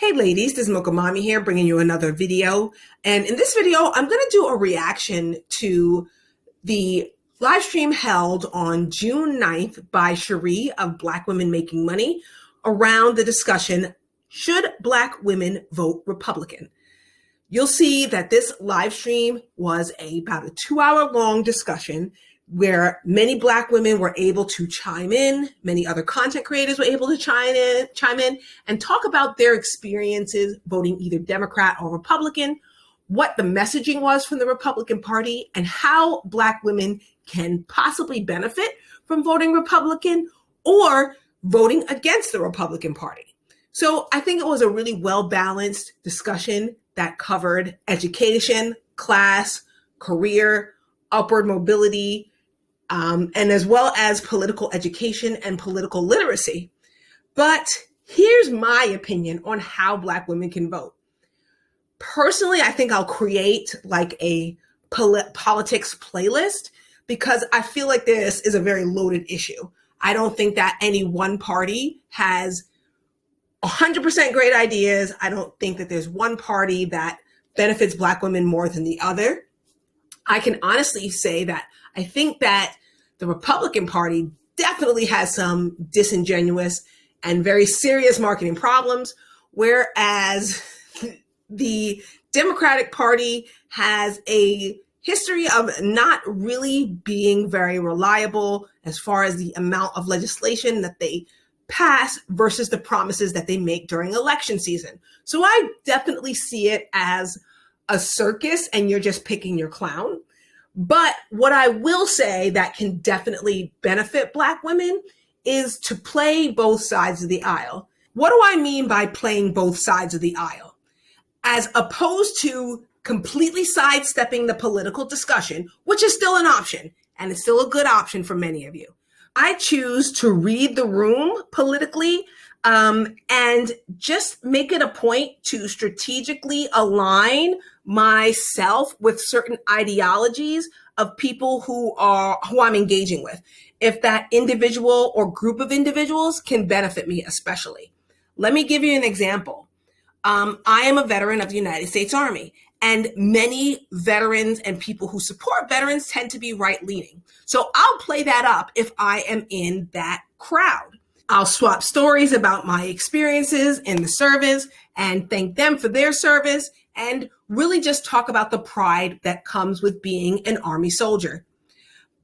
Hey ladies, this is Mocha Mommy here bringing you another video. And in this video, I'm going to do a reaction to the live stream held on June 9th by Cherie of Black Women Making Money around the discussion, should Black women vote Republican? You'll see that this live stream was about a 2-hour long discussion where many Black women were able to chime in, many other content creators were able to chime in and talk about their experiences voting either Democrat or Republican, what the messaging was from the Republican Party, and how Black women can possibly benefit from voting Republican or voting against the Republican Party. So I think it was a really well-balanced discussion that covered education, class, career, upward mobility, and as well as political education and political literacy. But here's my opinion on how Black women can vote. Personally, I think I'll create like a politics playlist because I feel like this is a very loaded issue. I don't think that any one party has 100% great ideas. I don't think that there's one party that benefits Black women more than the other. I can honestly say that I think that the Republican Party definitely has some disingenuous and very serious marketing problems, whereas the Democratic Party has a history of not really being very reliable as far as the amount of legislation that they pass versus the promises that they make during election season. So I definitely see it as a circus and you're just picking your clown. But what I will say that can definitely benefit Black women is to play both sides of the aisle. What do I mean by playing both sides of the aisle? As opposed to completely sidestepping the political discussion, which is still an option, and it's still a good option for many of you. I choose to read the room politically and just make it a point to strategically align myself with certain ideologies of people who I'm engaging with, if that individual or group of individuals can benefit me especially. Let me give you an example. I am a veteran of the United States Army, and many veterans and people who support veterans tend to be right-leaning. So I'll play that up if I am in that crowd. I'll swap stories about my experiences in the service and thank them for their service and really just talk about the pride that comes with being an Army soldier.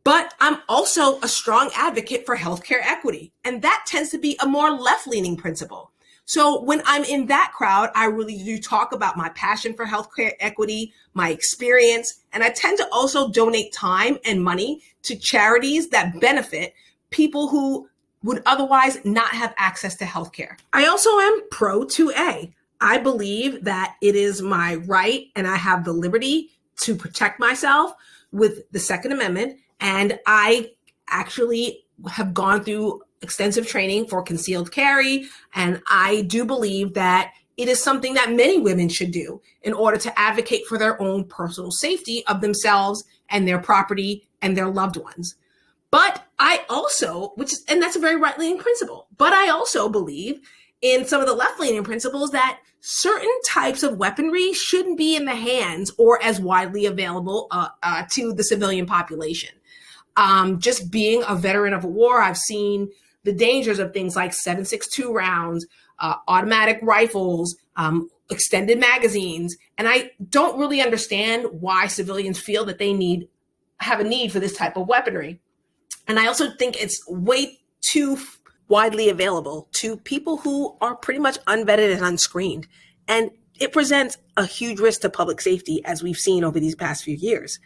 But I'm also a strong advocate for healthcare equity, and that tends to be a more left-leaning principle. So when I'm in that crowd, I really do talk about my passion for healthcare equity, my experience, and I tend to also donate time and money to charities that benefit people who would otherwise not have access to healthcare. I also am pro 2A. I believe that it is my right and I have the liberty to protect myself with the Second Amendment. And I actually have gone through extensive training for concealed carry. And I do believe that it is something that many women should do in order to advocate for their own personal safety of themselves and their property and their loved ones. But I also, and that's a very right-leaning principle, but I also believe in some of the left-leaning principles that certain types of weaponry shouldn't be in the hands or as widely available to the civilian population. Just being a veteran of a war, I've seen the dangers of things like 7.62 rounds, automatic rifles, extended magazines, and I don't really understand why civilians feel that they have a need for this type of weaponry. And I also think it's way too widely available to people who are pretty much unvetted and unscreened. And it presents a huge risk to public safety, as we've seen over these past few years.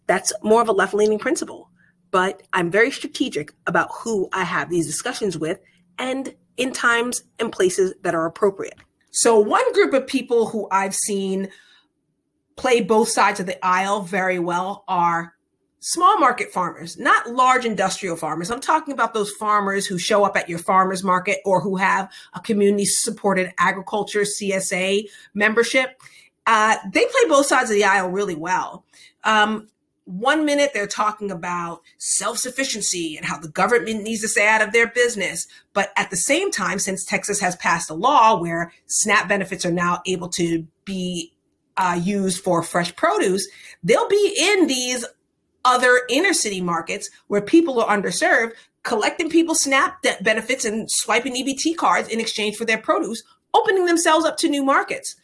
That's more of a left-leaning principle. But I'm very strategic about who I have these discussions with and in times and places that are appropriate. So one group of people who I've seen play both sides of the aisle very well are small market farmers, not large industrial farmers. I'm talking about those farmers who show up at your farmer's market or who have a community-supported agriculture CSA membership. They play both sides of the aisle really well. 1 minute they're talking about self-sufficiency and how the government needs to stay out of their business. But at the same time, since Texas has passed a law where SNAP benefits are now able to be used for fresh produce, they'll be in these other inner city markets where people are underserved, collecting people's SNAP benefits and swiping EBT cards in exchange for their produce, opening themselves up to new markets.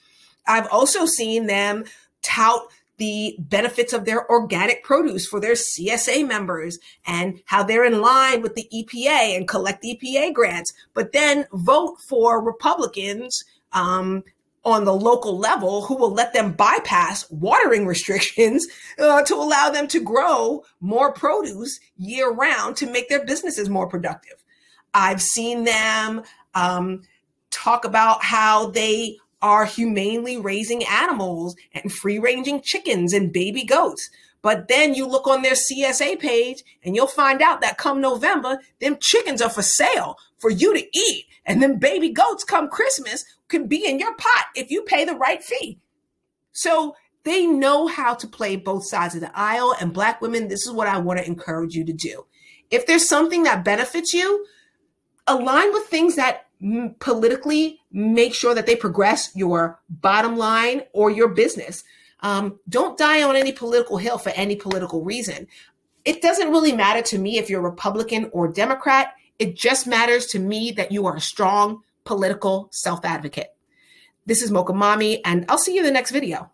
I've also seen them tout the benefits of their organic produce for their CSA members and how they're in line with the EPA and collect EPA grants, but then vote for Republicans on the local level who will let them bypass watering restrictions to allow them to grow more produce year round to make their businesses more productive. I've seen them talk about how they are humanely raising animals and free-ranging chickens and baby goats. But then you look on their CSA page and you'll find out that come November, them chickens are for sale for you to eat. And then baby goats come Christmas can be in your pot if you pay the right fee. So they know how to play both sides of the aisle. And Black women, this is what I want to encourage you to do. If there's something that benefits you, align with things that politically make sure that they progress your bottom line or your business. Don't die on any political hill for any political reason. It doesn't really matter to me if you're Republican or Democrat. It just matters to me that you are a strong political self-advocate. This is Mocha Mommy, and I'll see you in the next video.